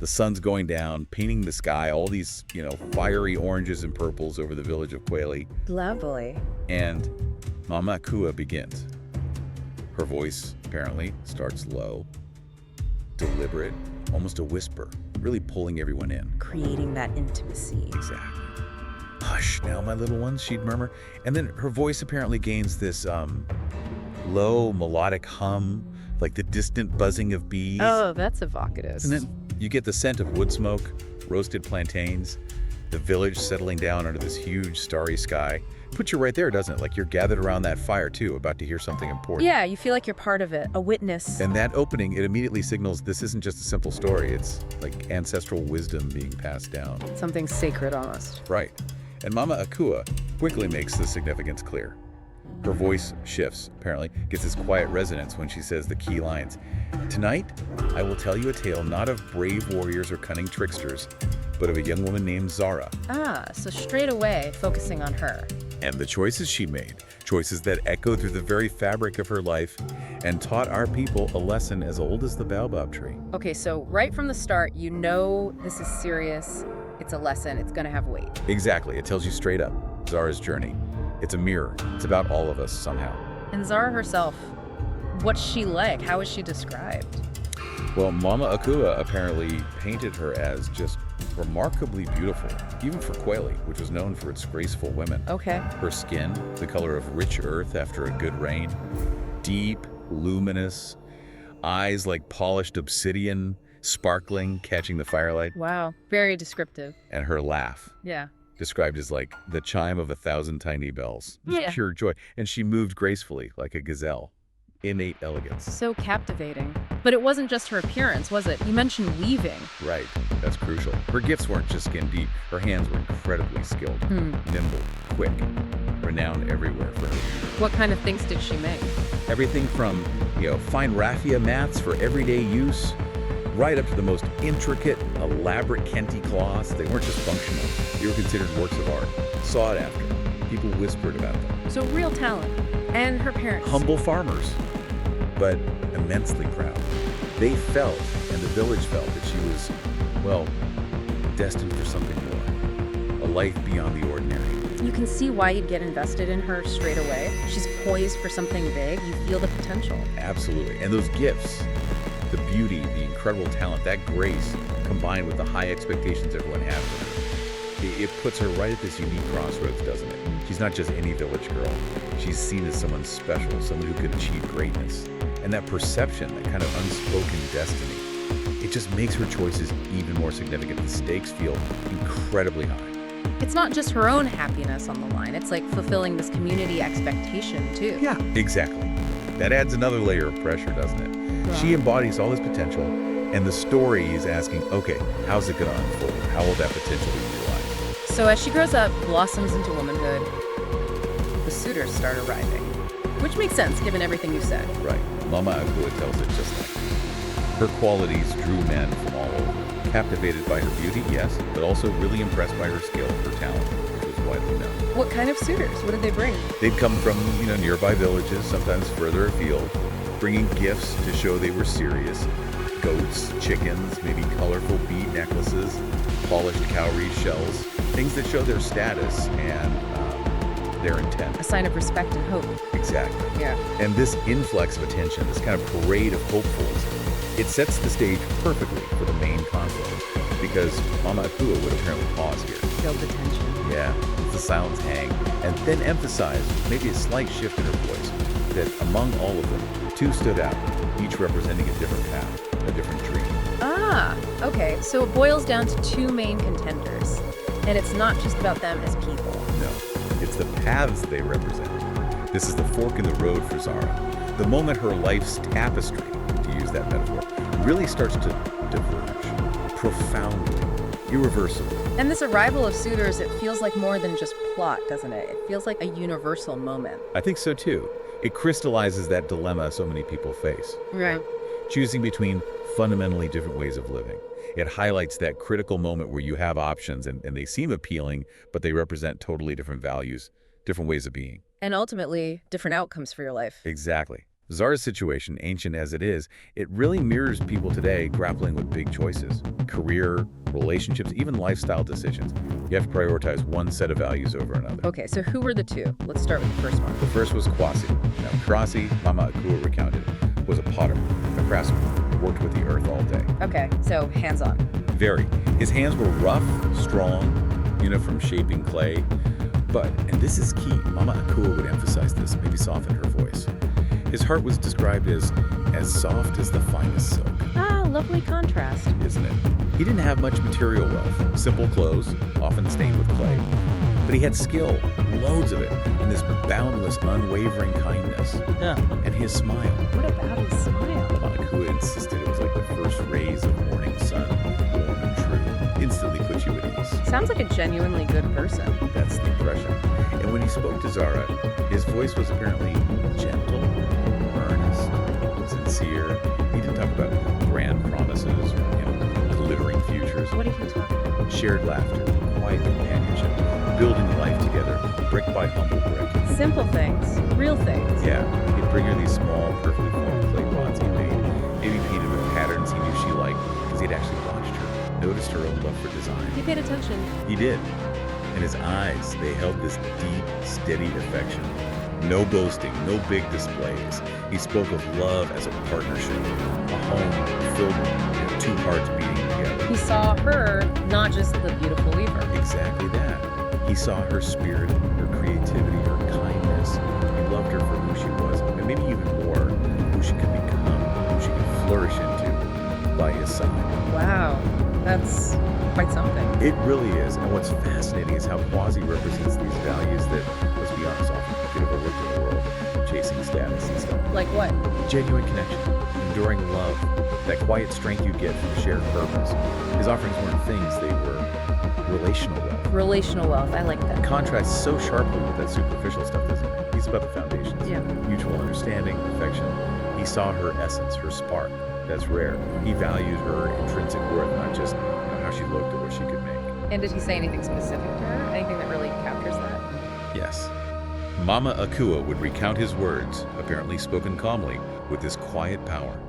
The sun's going down, painting the sky, all these, fiery oranges and purples over the village of Kweli. Lovely. And Mama Akua begins. Her voice, apparently, starts low, deliberate, almost a whisper, really pulling everyone in. Creating that intimacy. Exactly. Hush now, my little ones, she'd murmur. And then her voice apparently gains this low melodic hum, like the distant buzzing of bees. Oh, that's evocative. And then you get the scent of wood smoke, roasted plantains, the village settling down under this huge starry sky. Puts you right there, doesn't it? Like you're gathered around that fire too, about to hear something important. Yeah, you feel like you're part of it, a witness. And that opening, it immediately signals this isn't just a simple story. It's like ancestral wisdom being passed down. Something sacred almost. Right. And Mama Akua quickly makes the significance clear. Her voice shifts, apparently, gets this quiet resonance when she says the key lines. Tonight, I will tell you a tale not of brave warriors or cunning tricksters, but of a young woman named Zara. Ah, so straight away, focusing on her. And the choices she made, choices that echo through the very fabric of her life and taught our people a lesson as old as the baobab tree. Okay, so right from the start, you know this is serious, it's a lesson, it's gonna have weight. Exactly, it tells you straight up, Zara's journey. It's a mirror, it's about all of us somehow. And Zara herself, what's she like? How is she described? Well, Mama Akua apparently painted her as just remarkably beautiful, even for Kweli, which was known for its graceful women. Okay. Her skin, the color of rich earth after a good rain, deep, luminous, eyes like polished obsidian, sparkling, catching the firelight. Wow, very descriptive. And her laugh, Yeah. described as like the chime of 1,000 tiny bells. Just Yeah. pure joy. And she moved gracefully, like a gazelle. Innate elegance. So captivating. But it wasn't just her appearance, was it? You mentioned weaving. Right, that's crucial. Her gifts weren't just skin deep. Her hands were incredibly skilled, nimble, quick, renowned everywhere for her. What kind of things did she make? Everything from, fine raffia mats for everyday use, right up to the most intricate, elaborate kente cloths. They weren't just functional. They were considered works of art, sought after. People whispered about them. So real talent. And her parents. Humble farmers, but immensely proud. They felt, and the village felt, that she was, destined for something more. A life beyond the ordinary. You can see why you'd get invested in her straight away. She's poised for something big. You feel the potential. Absolutely. And those gifts, the beauty, the incredible talent, that grace, combined with the high expectations everyone had for her, it puts her right at this unique crossroads, doesn't it? She's not just any village girl. She's seen as someone special, someone who could achieve greatness. And that perception, that kind of unspoken destiny, it just makes her choices even more significant. The stakes feel incredibly high. It's not just her own happiness on the line. It's like fulfilling this community expectation, too. Yeah, exactly. That adds another layer of pressure, doesn't it? Yeah. She embodies all this potential, and the story is asking, okay, how's it going to unfold? How will that potential be realized? So as she grows up, blossoms into womanhood, the suitors start arriving. Which makes sense, given everything you said. Right. Mama Akua tells it just like that. Her qualities drew men from all over. Captivated by her beauty, yes, but also really impressed by her skill, her talent, which was widely known. What kind of suitors? What did they bring? They'd come from, nearby villages, sometimes further afield, bringing gifts to show they were serious. Goats, chickens, maybe colorful bead necklaces, polished cowrie shells, things that show their status and their intent. A sign of respect and hope. Exactly. Yeah. And this influx of attention, this kind of parade of hopefuls, it sets the stage perfectly for the main conflict, because Mama Akua would apparently pause here. Build the tension. Yeah, let the silence hang, and then emphasize, maybe a slight shift in her voice, that among all of them, two stood out, each representing a different path, a different dream. Ah, okay. So it boils down to two main contenders. And it's not just about them as people. No, it's the paths they represent. This is the fork in the road for Zara. The moment her life's tapestry, to use that metaphor, really starts to diverge, profoundly, irreversibly. And this arrival of suitors, it feels like more than just plot, doesn't it? It feels like a universal moment. I think so too. It crystallizes that dilemma so many people face. Right. Choosing between fundamentally different ways of living. It highlights that critical moment where you have options and they seem appealing, but they represent totally different values, different ways of being. And ultimately, different outcomes for your life. Exactly. Zara's situation, ancient as it is, it really mirrors people today grappling with big choices. Career, relationships, even lifestyle decisions. You have to prioritize one set of values over another. Okay, so who were the two? Let's start with the first one. The first was Kwasi. Now, Kwasi, Mama Akua recounted, was a potter, a craftsman, who worked with the earth all day. Okay, so hands-on. Very. His hands were rough, strong, from shaping clay. But, and this is key, Mama Akua would emphasize this, maybe soften her voice. His heart was described as soft as the finest silk. Ah, lovely contrast. Isn't it? He didn't have much material wealth. Simple clothes, often stained with clay. But he had skill, loads of it, and this boundless, unwavering kindness. Yeah. And his smile. What about his smile? Mama Akua insisted it was like the first rays of morning sun, warm and true. Instantly put you at ease. Sounds like a genuinely good person. That's the impression. And when he spoke to Zara, his voice was apparently gentle, earnest, sincere. He didn't talk about grand promises or glittering futures. What did he talk about? Shared laughter, quiet companionship, building life together, brick by humble brick. Simple things, real things. Yeah, he'd bring her these small, perfectly formed clay pots he made, maybe painted with patterns he knew she liked, because he'd actually watched her, noticed her own love for design. He paid attention. He did. And his eyes, they held this deep, steady affection. No boasting, no big displays. He spoke of love as a partnership, a home filled with two hearts beating together. He saw her, not just the beautiful weaver. Exactly that. He saw her spirit, her creativity, her kindness. He loved her for who she was, and maybe even more, who she could become, who she could flourish into by his side. Wow, that's quite something. It really is. And what's fascinating is how Kwasi represents these values that, let's be honest, often get overlooked in the world, chasing status and stuff. Like what? Genuine connection, enduring love, that quiet strength you get from shared purpose. His offerings weren't things, they were relational wealth. Relational wealth, I like that. Contrasts so sharply with that superficial stuff, doesn't it? He's about the foundations. Yeah. Mutual understanding, affection. He saw her essence, her spark. That's rare. He valued her intrinsic worth, not just how she looked or what she could make. And did he say anything specific to her? Anything that really captures that? Yes. Mama Akua would recount his words, apparently spoken calmly, with this quiet power.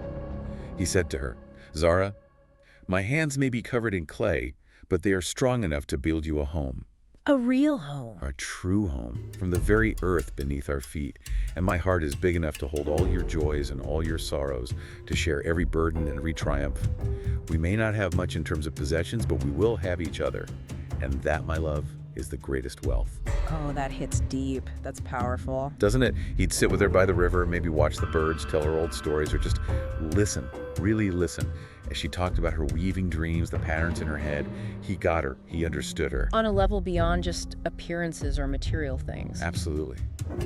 He said to her, "Zara, my hands may be covered in clay, but they are strong enough to build you a home. A real home. A true home, from the very earth beneath our feet. And my heart is big enough to hold all your joys and all your sorrows, to share every burden and every triumph. We may not have much in terms of possessions, but we will have each other. And that, my love, is the greatest wealth." Oh, that hits deep. That's powerful. Doesn't it? He'd sit with her by the river, maybe watch the birds, tell her old stories, or just listen, really listen. As she talked about her weaving dreams, the patterns in her head, he got her, he understood her. On a level beyond just appearances or material things. Absolutely.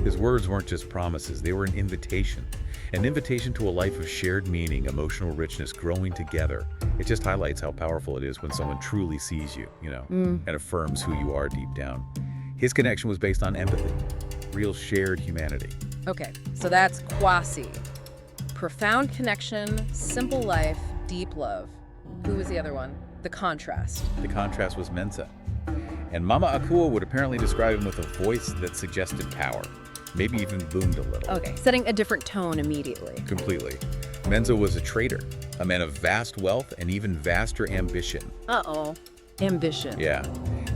His words weren't just promises, they were an invitation. An invitation to a life of shared meaning, emotional richness, growing together. It just highlights how powerful it is when someone truly sees you, and affirms who you are deep down. His connection was based on empathy, real shared humanity. Okay, so that's Kwasi. Profound connection, simple life, deep love. Who was the other one? The contrast. The contrast was Mensa. And Mama Akua would apparently describe him with a voice that suggested power, maybe even boomed a little. Okay, setting a different tone immediately. Completely. Mensa was a trader, a man of vast wealth and even vaster ambition. Uh-oh. Ambition. Yeah.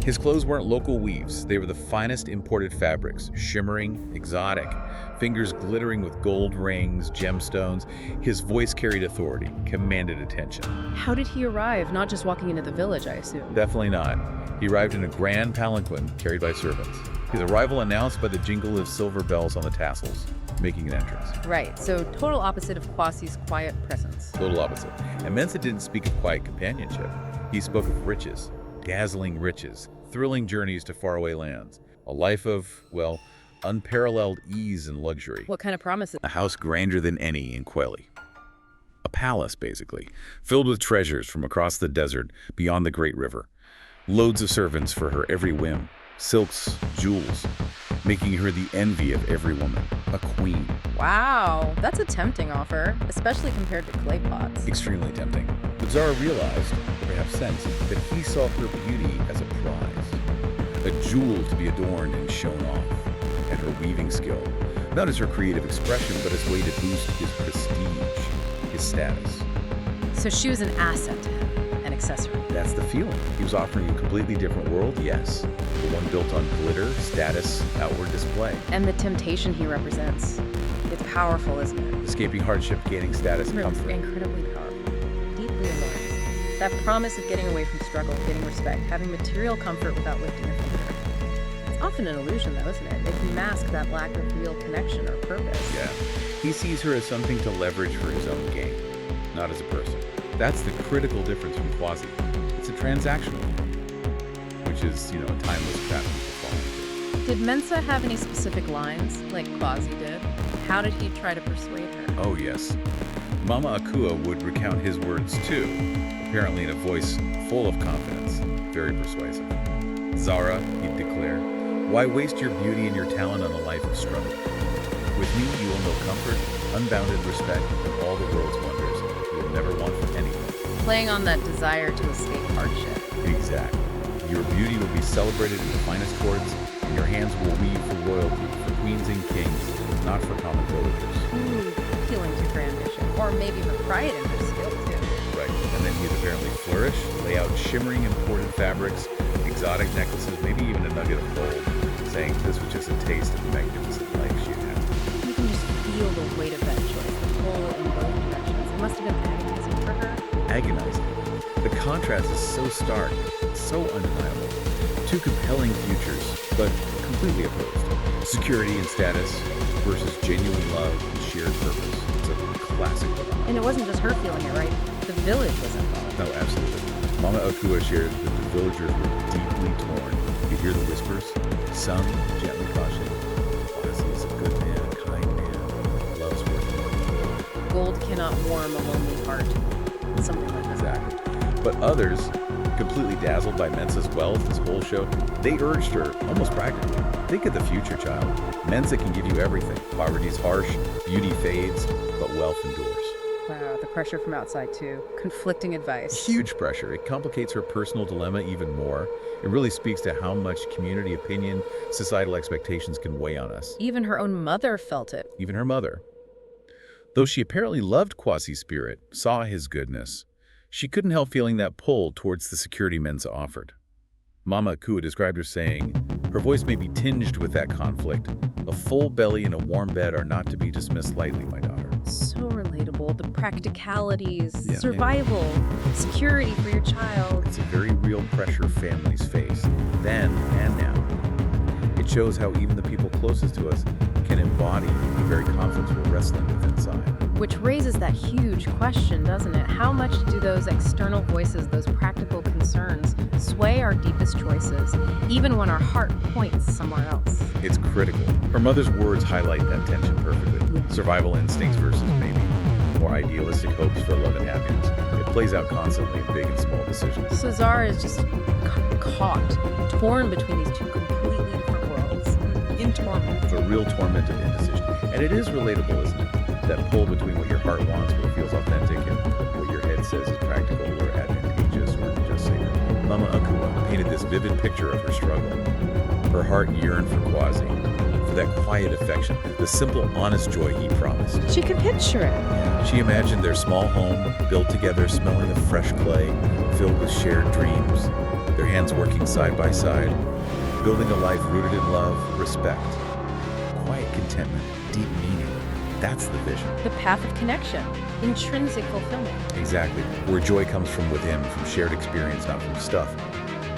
His clothes weren't local weaves. They were the finest imported fabrics, shimmering, exotic, fingers glittering with gold rings, gemstones. His voice carried authority, commanded attention. How did he arrive? Not just walking into the village, I assume. Definitely not. He arrived in a grand palanquin carried by servants. His arrival announced by the jingle of silver bells on the tassels, making an entrance. Right, so total opposite of Kwasi's quiet presence. Total opposite. And Mensa didn't speak of quiet companionship. He spoke of riches, dazzling riches, thrilling journeys to faraway lands, a life of, well, unparalleled ease and luxury. What kind of promises? A house grander than any in Kweli. A palace, basically, filled with treasures from across the desert beyond the great river. Loads of servants for her every whim, silks, jewels, making her the envy of every woman, a queen. Wow, that's a tempting offer, especially compared to clay pots. Extremely tempting. But Zara realized, or perhaps sensed, that he saw her beauty as a prize, a jewel to be adorned and shown off, and her weaving skill, Not as her creative expression, but as a way to boost his prestige, his status. So she was an asset to him, an accessory. That's the feeling. He was offering a completely different world, yes. The one built on glitter, status, outward display. And the temptation he represents. It's powerful, isn't it? Escaping hardship, gaining status, comfort. Incredibly powerful. Deeply alluring. That promise of getting away from struggle, getting respect, having material comfort without lifting a finger. It's often an illusion, though, isn't it? It can mask that lack of real connection or purpose. Yeah. He sees her as something to leverage for his own gain, not as a person. That's the critical difference from Quasi. It's a transactional one, which is, a timeless trap people fall into. Did Mensa have any specific lines, like Quasi did? How did he try to persuade her? Oh, yes. Mama Akua would recount his words, too, apparently in a voice full of confidence, very persuasive. Zara, he'd declare, why waste your beauty and your talent on a life of struggle? With me, you will know comfort, unbounded respect, and all the world's wonders. You will never want for anything. Playing on that desire to escape hardship. Exactly. Your beauty will be celebrated in the finest courts, and your hands will weave for royalty, for queens and kings, not for common villagers. Appealing to her ambition. Or maybe her pride in her skill, too. Right. And then he'd apparently flourish, lay out shimmering imported fabrics, exotic necklaces, maybe even a nugget of gold, saying this was just a taste of the magnificent life she had. You can just feel the weight of that choice, the pull in both directions. It must have been agonizing for her. Agonizing. The contrast is so stark, so undeniable. Two compelling futures, but completely opposed. Security and status versus genuine love and shared purpose. It's a classic dilemma. And it wasn't just her feeling it, right? The village was involved. No, absolutely. Mama Akua shared that the villagers were deeply torn. You hear the whispers, some gently cautioned. Quasi is a good man, a kind man, loves working with people. Gold cannot warm a lonely heart. Something like that. Exactly. But others, completely dazzled by Mensa's wealth, this whole show, they urged her, almost practically, think of the future, child. Mensa can give you everything. Poverty's harsh, beauty fades, but wealth endures. Wow, the pressure from outside, too. Conflicting advice. Huge pressure. It complicates her personal dilemma even more. It really speaks to how much community opinion, societal expectations can weigh on us. Even her own mother felt it. Even her mother. Though she apparently loved Quasi's spirit, saw his goodness, she couldn't help feeling that pull towards the security Mensa offered. Mama Akua described her saying, her voice may be tinged with that conflict. A full belly and a warm bed are not to be dismissed lightly, my daughter. So relatable. The practicalities, Yeah. survival, security for your child. It's a very real pressure families face, then and now. It shows how even the people closest to us can embody the very conflicts we're wrestling with inside. Which raises that huge question, doesn't it? How much do those external voices, those practical concerns, sway our deepest choices, even when our heart points somewhere else? It's critical. Her mother's words highlight that tension perfectly. Survival instincts versus maybe more idealistic hopes for love and happiness. It plays out constantly in big and small decisions. So Zara is just caught, torn between these two completely different worlds, in torment. The real torment of indecision. And it is relatable, isn't it? That pull between what your heart wants, what feels authentic, and what your head says is practical or advantageous or just sacred. Mama Akua painted this vivid picture of her struggle. Her heart yearned for Quasi, for that quiet affection, the simple, honest joy he promised. She could picture it. She imagined their small home, built together, smelling of fresh clay, filled with shared dreams, their hands working side by side, building a life rooted in love, respect, quiet contentment, deep meaning. That's the vision. The path of connection, intrinsic fulfillment. Exactly. Where joy comes from within, from shared experience, not from stuff.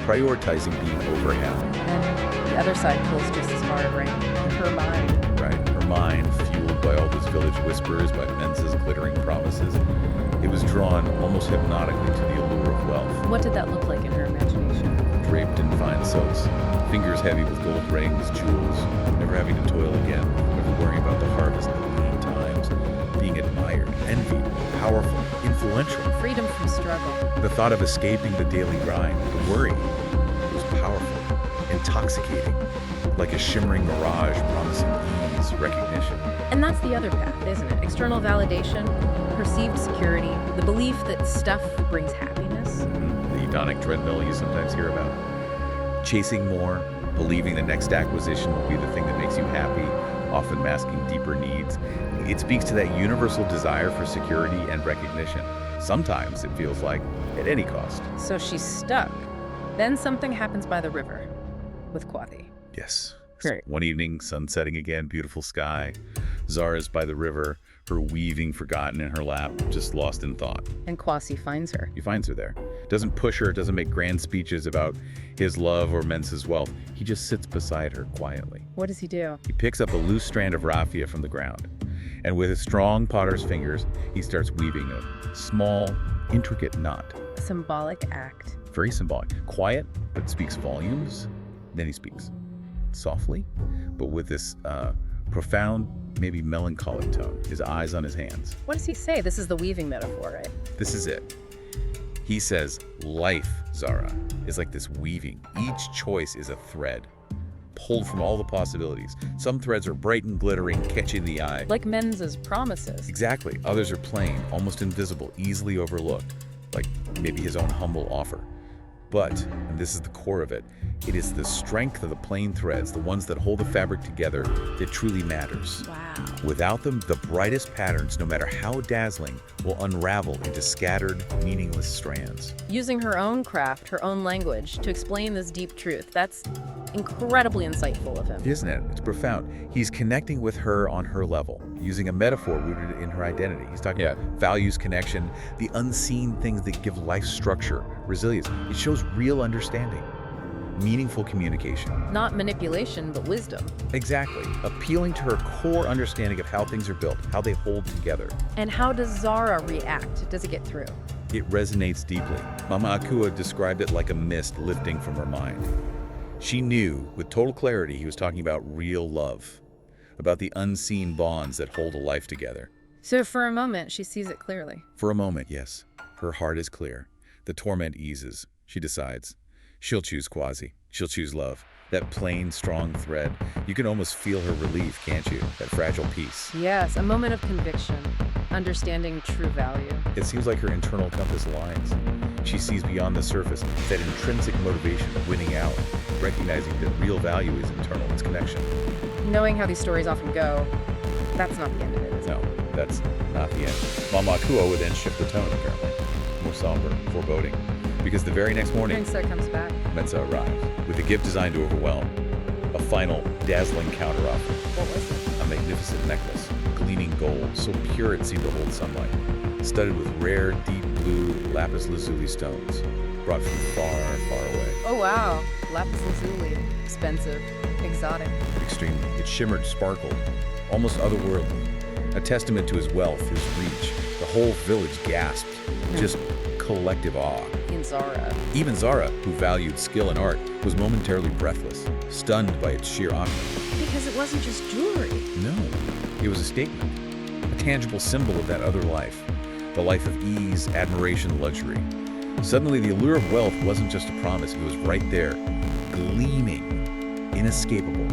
Prioritizing being over happy. And the other side pulls just as hard, right? Her mind. Right. Her mind, fueled by all those village whispers, by Mensa's glittering promises. It was drawn almost hypnotically to the allure of wealth. What did that look like in her imagination? Draped in fine silks, fingers heavy with gold rings, jewels, never having to toil again, never worrying about the harvest, the lean times, being admired, envied, powerful, influential. Freedom from struggle. The thought of escaping the daily grind, the worry, was powerful, intoxicating, like a shimmering mirage promising ease, recognition. And that's the other path, isn't it? External validation, perceived security, the belief that stuff brings happiness. The hedonic treadmill you sometimes hear about. Chasing more, believing the next acquisition will be the thing that makes you happy, often masking deeper needs. It speaks to that universal desire for security and recognition. Sometimes it feels like at any cost. So she's stuck. Then something happens by the river with Kwathi. Yes. Great. One evening, sun setting again, beautiful sky. Zara's by the river, her weaving forgotten in her lap, just lost in thought. And Kwasi finds her. He finds her there. Doesn't push her, doesn't make grand speeches about his love or Mensa's wealth. He just sits beside her quietly. What does he do? He picks up a loose strand of raffia from the ground, and with his strong potter's fingers, he starts weaving a small, intricate knot. A symbolic act. Very symbolic. Quiet, but speaks volumes. Then he speaks. Softly, but with this profound, maybe melancholic tone, his eyes on his hands. What does he say? This is the weaving metaphor, right? This is it. He says, life, Zara, is like this weaving. Each choice is a thread, pulled from all the possibilities. Some threads are bright and glittering, catching the eye. Like Mensa's promises. Exactly. Others are plain, almost invisible, easily overlooked, like maybe his own humble offer. But, and this is the core of it, it is the strength of the plain threads, the ones that hold the fabric together, that truly matters. Wow. Without them, the brightest patterns, no matter how dazzling, will unravel into scattered, meaningless strands. Using her own craft, her own language, to explain this deep truth. That's incredibly insightful of him. Isn't it? It's profound. He's connecting with her on her level, using a metaphor rooted in her identity. He's talking about values, connection, the unseen things that give life structure, resilience. It shows real understanding, meaningful communication. Not manipulation, but wisdom. Exactly. Appealing to her core understanding of how things are built, how they hold together. And how does Zara react? Does it get through? It resonates deeply. Mama Akua described it like a mist lifting from her mind. She knew with total clarity he was talking about real love, about the unseen bonds that hold a life together. So for a moment, she sees it clearly. For a moment, yes. Her heart is clear. The torment eases. She decides. She'll choose Kwazi. She'll choose love. That plain, strong thread. You can almost feel her relief, can't you? That fragile piece. Yes, a moment of conviction, understanding true value. It seems like her internal compass aligns. She sees beyond the surface, that intrinsic motivation of winning out, recognizing that real value is internal, it's connection. Knowing how these stories often go, that's not the end of it, is it? No, that's not the end. Mama Akua would then shift the tone, apparently. More somber, foreboding. Because the very next morning, Mensa comes back. Mensa arrives with a gift designed to overwhelm. A final, dazzling counteroffer. What was it? A magnificent necklace, gleaming gold, so pure it seemed to hold sunlight. Studded with rare, deep blue lapis lazuli stones, brought from far, far away. Oh wow, lapis lazuli, expensive, exotic. Extremely. It shimmered, sparkled, almost otherworldly. A testament to his wealth, his reach. The whole village gasped. Just collective awe. In Zara. Even Zara, who valued skill and art, was momentarily breathless, stunned by its sheer opulence. Because it wasn't just jewelry. No, it was a statement, a tangible symbol of that other life, the life of ease, admiration, luxury. Suddenly, the allure of wealth wasn't just a promise, it was right there, gleaming, inescapable,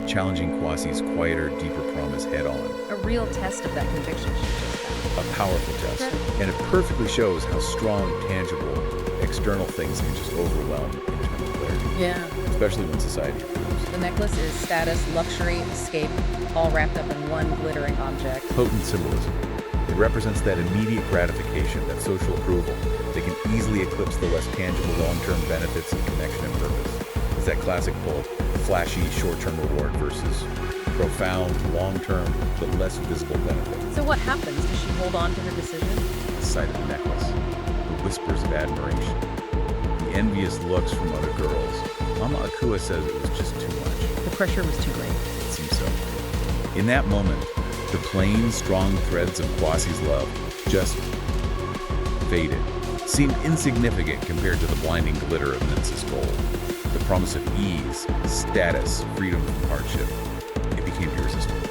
challenging Kwasi's quieter, deeper promise head-on. A real test of that conviction she just found. A powerful test, and it perfectly shows how strong, tangible, external things can just overwhelm internal clarity, Yeah. especially when society improves. The necklace is status, luxury, escape, all wrapped up in one glittering object. Potent symbolism. It represents that immediate gratification, that social approval, that can easily eclipse the less tangible long-term benefits of connection and purpose. It's that classic pull, flashy short-term reward versus profound, long-term, but less visible benefit. So what happens? Does she hold on to her decision? The sight of the necklace, the whispers of admiration, the envious looks from other girls. Mama Akua says it was just too much. The pressure was too great. It seems so. In that moment, the plain, strong threads of Kwasi's love just faded, seemed insignificant compared to the blinding glitter of Mensa's gold. The promise of ease, status, freedom from hardship. It became irresistible,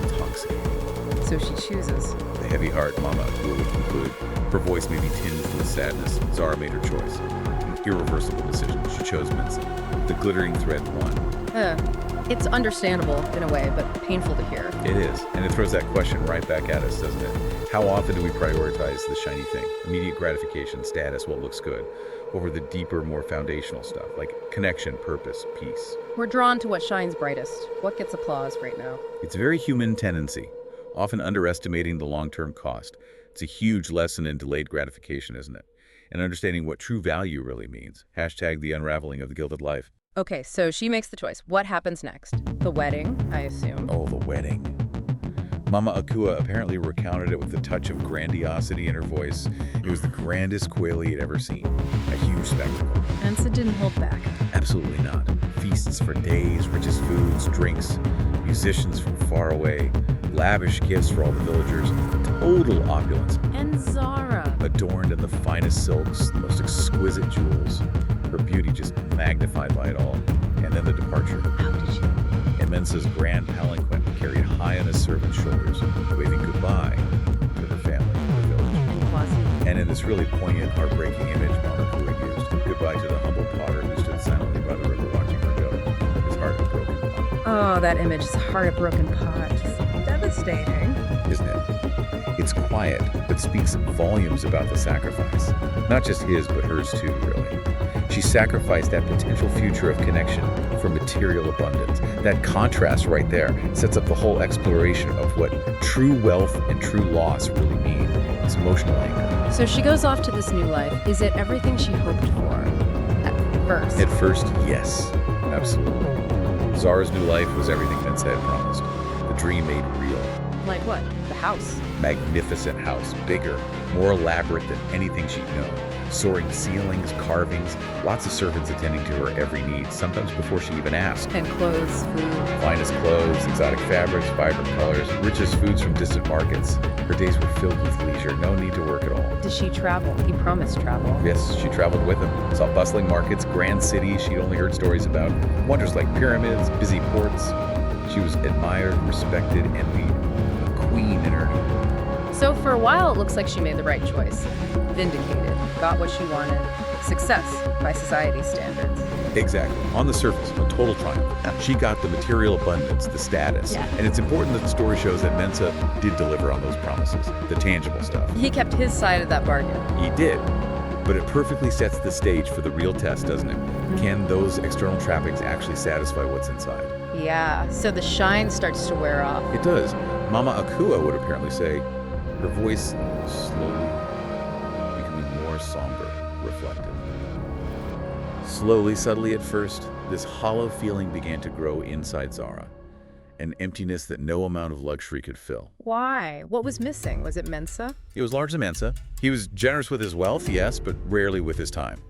intoxicating. So she chooses. The heavy heart, Mama Akua would conclude. Her voice may be tinged with sadness. Zara made her choice. An irreversible decision. She chose Mensa. The glittering thread won. It's understandable in a way, but painful to hear. It is, and it throws that question right back at us, doesn't it? How often do we prioritize the shiny thing, immediate gratification, status, what looks good, over the deeper, more foundational stuff, like connection, purpose, peace? We're drawn to what shines brightest, What gets applause right now? It's a very human tendency, often underestimating the long-term cost. It's a huge lesson in delayed gratification, isn't it? And understanding what true value really means. Hashtag the unraveling of the gilded life. Okay, so she makes the choice. What happens next? The wedding, I assume. Oh, the wedding. Mama Akua apparently recounted it with a touch of grandiosity in her voice. It was the grandest quail he'd ever seen. A huge spectacle. Mensa didn't hold back. Absolutely not. Feasts for days, richest foods, drinks, musicians from far away, lavish gifts for all the villagers, total opulence. And Zara. Adorned in the finest silks, the most exquisite jewels. Her beauty just magnified by it all. And then the departure. How did she? And Mensa's grand palanquin carried high on his servant's shoulders, waving goodbye to her family and the village. And Kwasi. And in this really poignant, heartbreaking image Mama Kua used, goodbye to the humble potter who stood silently by the river watching her go, his heart a broken pot. Oh, that image, his heart a broken pot. Devastating. Isn't it? It's quiet, but speaks volumes about the sacrifice. Not just his, but hers too, really. She sacrificed that potential future of connection for material abundance. That contrast right there sets up the whole exploration of what true wealth and true loss really mean. It's emotional anchor. So she goes off to this new life. Is it everything she hoped for? At first. At first, yes, absolutely. Zara's new life was everything Mensa had promised. The dream made real. Like what? The house. Magnificent house, bigger, more elaborate than anything she'd known. Soaring ceilings, carvings, lots of servants attending to her every need, sometimes before she even asked. And clothes, food. Finest clothes, exotic fabrics, vibrant colors, richest foods from distant markets. Her days were filled with leisure, no need to work at all. Did she travel? He promised travel. Yes, she traveled with him, saw bustling markets, grand cities she'd only heard stories about, wonders like pyramids, busy ports. She was admired, respected, envied, a queen in her new. So for a while, it looks like she made the right choice. Vindicated, got what she wanted. Success by society standards. Exactly. On the surface, a total triumph. She got the material abundance, the status. Yeah. And it's important that the story shows that Mensa did deliver on those promises, the tangible stuff. He kept his side of that bargain. He did. But it perfectly sets the stage for the real test, doesn't it? Can those external trappings actually satisfy what's inside? Yeah, so the shine starts to wear off. It does. Mama Akua would apparently say, her voice slowly becoming more somber, reflective. Slowly, subtly at first, this hollow feeling began to grow inside Zara, an emptiness that no amount of luxury could fill. Why? What was missing? Was it Mensa? It was largely Mensa. He was generous with his wealth, yes, but rarely with his time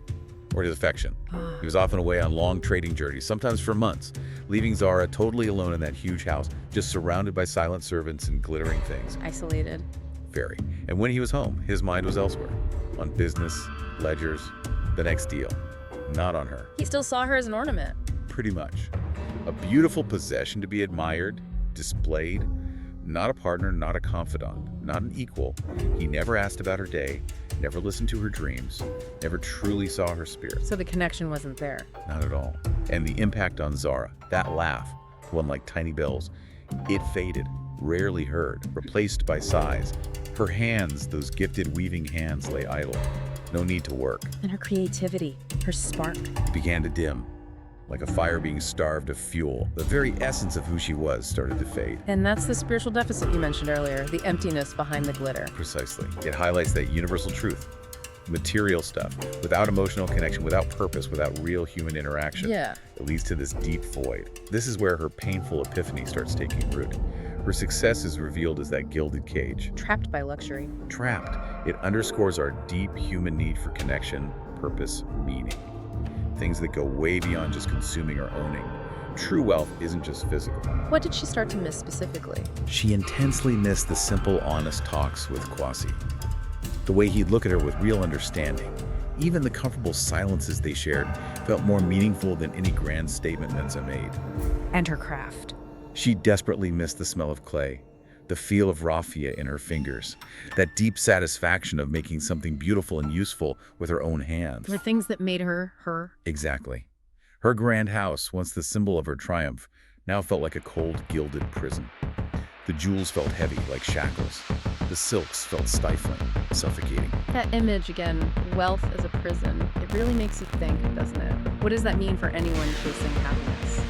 or his affection. He was often away on long trading journeys, sometimes for months, leaving Zara totally alone in that huge house, just surrounded by silent servants and glittering things. Isolated. Very. And when he was home, his mind was elsewhere, on business, ledgers, the next deal, not on her. He still saw her as an ornament. Pretty much. A beautiful possession to be admired, displayed, not a partner, not a confidant, not an equal. He never asked about her day, never listened to her dreams, never truly saw her spirit. So the connection wasn't there. Not at all. And the impact on Zara, that laugh, one like tiny bells, it faded, rarely heard, replaced by sighs. Her hands, those gifted weaving hands, lay idle. No need to work. And her creativity, her spark. Began to dim, like a fire being starved of fuel. The very essence of who she was started to fade. And that's the spiritual deficit you mentioned earlier, the emptiness behind the glitter. Precisely. It highlights that universal truth. Material stuff, without emotional connection, without purpose, without real human interaction. Yeah. It leads to this deep void. This is where her painful epiphany starts taking root. Her success is revealed as that gilded cage. Trapped by luxury. Trapped. It underscores our deep human need for connection, purpose, meaning. Things that go way beyond just consuming or owning. True wealth isn't just physical. What did she start to miss specifically? She intensely missed the simple, honest talks with Kwasi. The way he'd look at her with real understanding. Even the comfortable silences they shared felt more meaningful than any grand statement Mensa made. And her craft. She desperately missed the smell of clay, the feel of raffia in her fingers, that deep satisfaction of making something beautiful and useful with her own hands. The things that made her, her. Exactly. Her grand house, once the symbol of her triumph, now felt like a cold, gilded prison. The jewels felt heavy, like shackles. The silks felt stifling, suffocating. That image again, wealth as a prison, it really makes you think, doesn't it? What does that mean for anyone chasing happiness?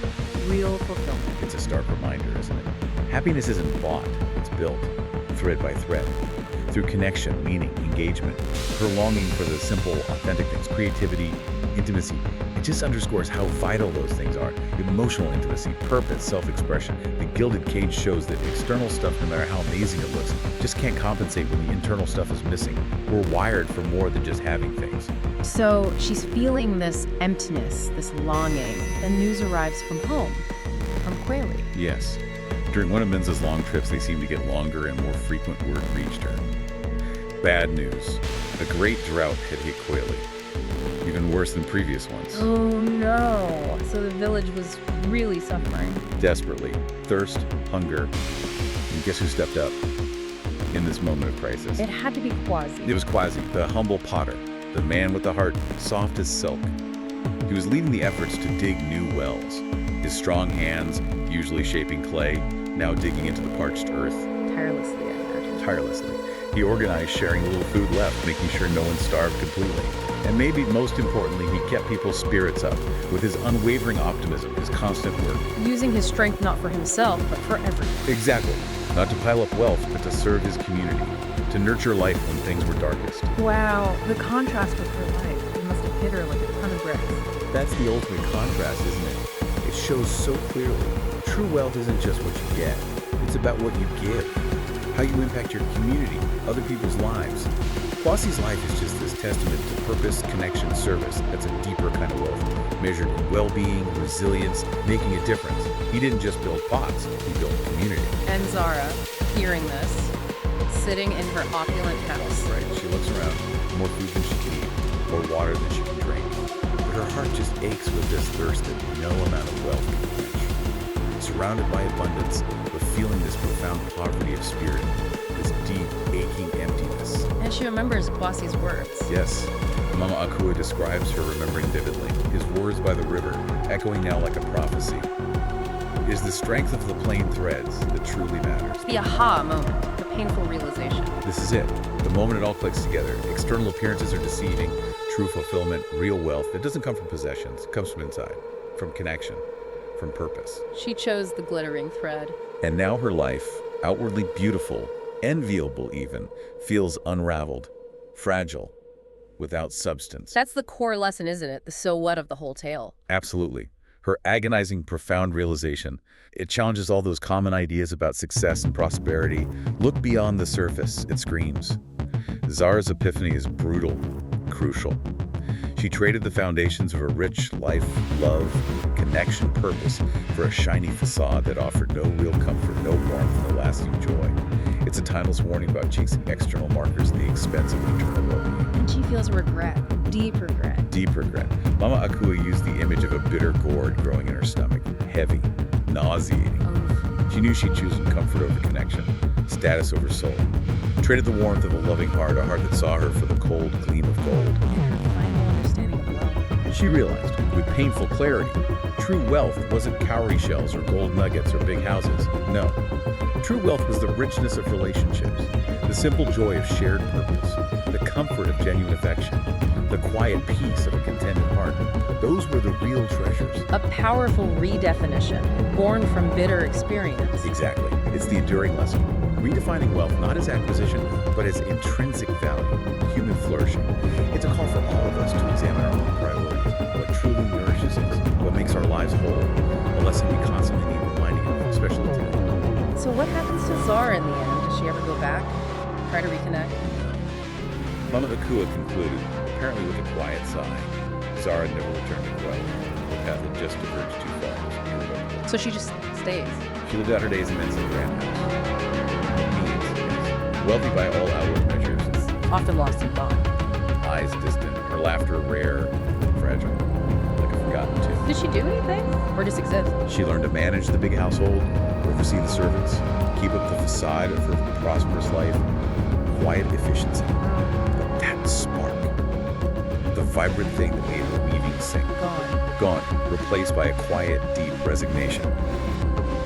real fulfillment. It's a stark reminder, isn't it? Happiness isn't bought, it's built, thread by thread. Through connection, meaning, engagement, her longing for the simple, authentic things, creativity, intimacy. It just underscores how vital those things are. Emotional intimacy, purpose, self-expression. The Gilded Cage shows that external stuff, no matter how amazing it looks, just can't compensate when the internal stuff is missing. We're wired for more than just having things. So she's feeling this emptiness, this longing. Then news arrives from home, from Kweli. Yes. During one of Minza's long trips, they seemed to get longer and more frequent word reached her. Bad news. A great drought had hit Kweli. Even worse than previous ones. Oh no. So the village was really suffering. Desperately. Thirst, hunger. And guess who stepped up in this moment of crisis? It had to be Quasi. It was Quasi, the humble potter, the man with the heart soft as silk. He was leading the efforts to dig new wells. His strong hands, usually shaping clay, now digging into the parched earth. Tirelessly, I imagine. Tirelessly. He organized sharing a little food left, making sure no one starved completely. And maybe most importantly, he kept people's spirits up with his unwavering optimism, his constant work. Using his strength not for himself, but for everyone. Exactly. Not to pile up wealth, but to serve his community, to nurture life when things were darkest. Wow, the contrast with her life. It must have hit her like a ton of bricks. That's the ultimate contrast, isn't it? It shows so clearly. True wealth isn't just what you get. It's about what you give, how you impact your community, other people's lives. Quasi's life is just this testament to purpose, connection, service. That's a deeper kind of wealth, measured in well-being, resilience, making a difference. He didn't just build pots, he built community. And Zara, hearing this, sitting in her opulent house. Right, she looks around, more food than she can eat, more water than she can drink. But her heart just aches with this thirst that no amount of wealth can quench. Surrounded by abundance, but feeling this profound poverty of spirit, this deep, aching emptiness. And she remembers Quasi's words. Yes, Mama Akua describes her remembering vividly, his words by the river, echoing now like a prophecy. It is the strength of the plain threads that truly matters. The aha moment, the painful realization. This is it. The moment it all clicks together. External appearances are deceiving. True fulfillment, real wealth, it doesn't come from possessions. It comes from inside, from connection, from purpose. She chose the glittering thread. And now her life, outwardly beautiful, enviable even, feels unraveled, fragile, without substance. That's the core lesson, isn't it? The so what of the whole tale. Absolutely. Her agonizing, profound realization. It challenges all those common ideas about success and prosperity. Look beyond the surface, it screams. Zara's epiphany is brutal, crucial. She traded the foundations of her rich life, love, connection, purpose for a shiny facade that offered no real comfort, no warmth, no lasting joy. It's a timeless warning about chasing external markers at the expense of internal well-being. And she feels regret, deep regret. Deep regret. Mama Akua used the image of a bitter gourd growing in her stomach, heavy, nauseating. She knew she'd chosen comfort over connection, status over soul. Traded the warmth of a loving heart, a heart that saw her for the cold gleam of gold. And her final understanding of love. And she realized, with painful clarity, true wealth wasn't cowrie shells or gold nuggets or big houses. No. True wealth was the richness of relationships, the simple joy of shared purpose, the comfort of genuine affection, the quiet peace of a contented heart. Those were the real treasures. A powerful redefinition, born from bitter experience. Exactly. It's the enduring lesson. Redefining wealth not as acquisition, but as intrinsic value, human flourishing. It's a call for all of us to examine our own priorities, what truly nourishes us, what makes our lives whole, a lesson we constantly need reminding of, especially today. So what happens to Zara in the end? Does she ever go back? Try to reconnect? Mama Akua concluded, apparently with a quiet sigh. Zara never returned to Kweli. The path had just diverged too far. So she just stays. She lived out her days in Mensa's grand house. Means, wealthy by all outward measures. Often lost in thought. Eyes distant, her laughter rare, fragile, like a forgotten tune. Did she do anything? Or just exist? She learned to manage the big household, oversee the servants, keep up the facade of her prosperous life, quiet efficiency. But that spark, the vibrant thing that made her weaving sing, gone, replaced by a quiet, deep resignation.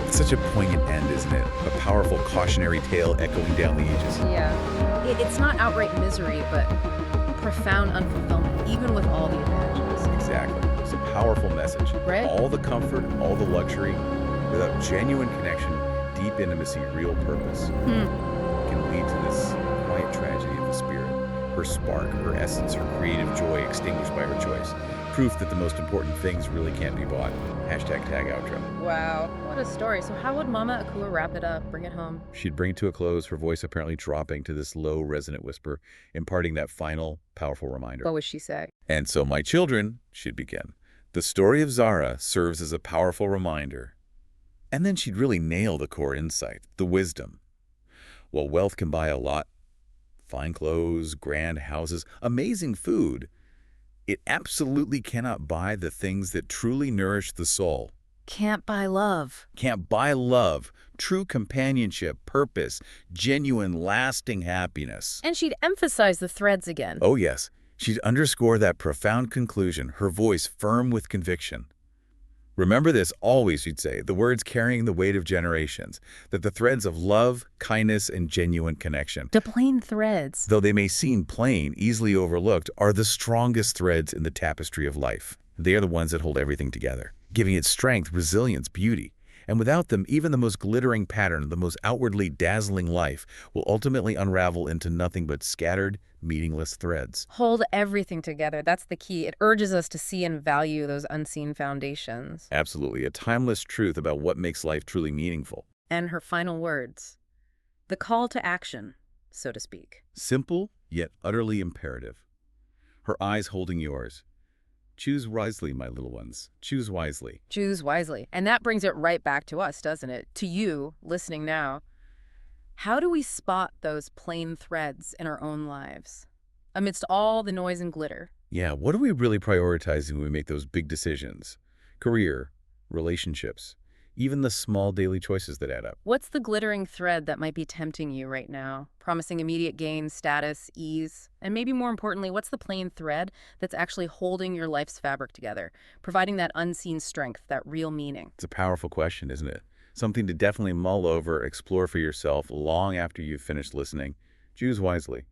It's such a poignant end, isn't it? A powerful cautionary tale echoing down the ages. Yeah. It's not outright misery, but profound unfulfillment, even with all the advantages. Exactly. It's a powerful message. Right. All the comfort, all the luxury, without genuine connection, deep intimacy, real purpose, can lead to this quiet tragedy of the spirit. Her spark, her essence, her creative joy extinguished by her choice. Proof that the most important things really can't be bought. Hashtag tag outro. Wow, what a story. So how would Mama Akua wrap it up, bring it home? She'd bring it to a close, her voice apparently dropping to this low, resonant whisper, imparting that final, powerful reminder. What would she say? And so, my children, she'd begin, the story of Zara serves as a powerful reminder. And then she'd really nail the core insight, the wisdom. While wealth can buy a lot, fine clothes, grand houses, amazing food, it absolutely cannot buy the things that truly nourish the soul. Can't buy love. Can't buy love, true companionship, purpose, genuine, lasting happiness. And she'd emphasize the threads again. Oh yes, she'd underscore that profound conclusion, her voice firm with conviction. Remember this always, she'd say, the words carrying the weight of generations, that the threads of love, kindness, and genuine connection, The plain threads. though they may seem plain, easily overlooked, are the strongest threads in the tapestry of life. They are the ones that hold everything together, giving it strength, resilience, beauty. And without them, even the most glittering pattern, the most outwardly dazzling life, will ultimately unravel into nothing but scattered, meaningless threads. Hold everything together. That's the key. It urges us to see and value those unseen foundations. Absolutely, a timeless truth about what makes life truly meaningful. And her final words. The call to action, so to speak. Simple, yet utterly imperative. Her eyes holding yours. Choose wisely, my little ones. Choose wisely. Choose wisely. And that brings it right back to us, doesn't it? To you, listening now. How do we spot those plain threads in our own lives? Amidst all the noise and glitter. Yeah, what are we really prioritizing when we make those big decisions? Career, relationships, even the small daily choices that add up. What's the glittering thread that might be tempting you right now? Promising immediate gain, status, ease? And maybe more importantly, what's the plain thread that's actually holding your life's fabric together, providing that unseen strength, that real meaning? It's a powerful question, isn't it? Something to definitely mull over, explore for yourself long after you've finished listening. Choose wisely.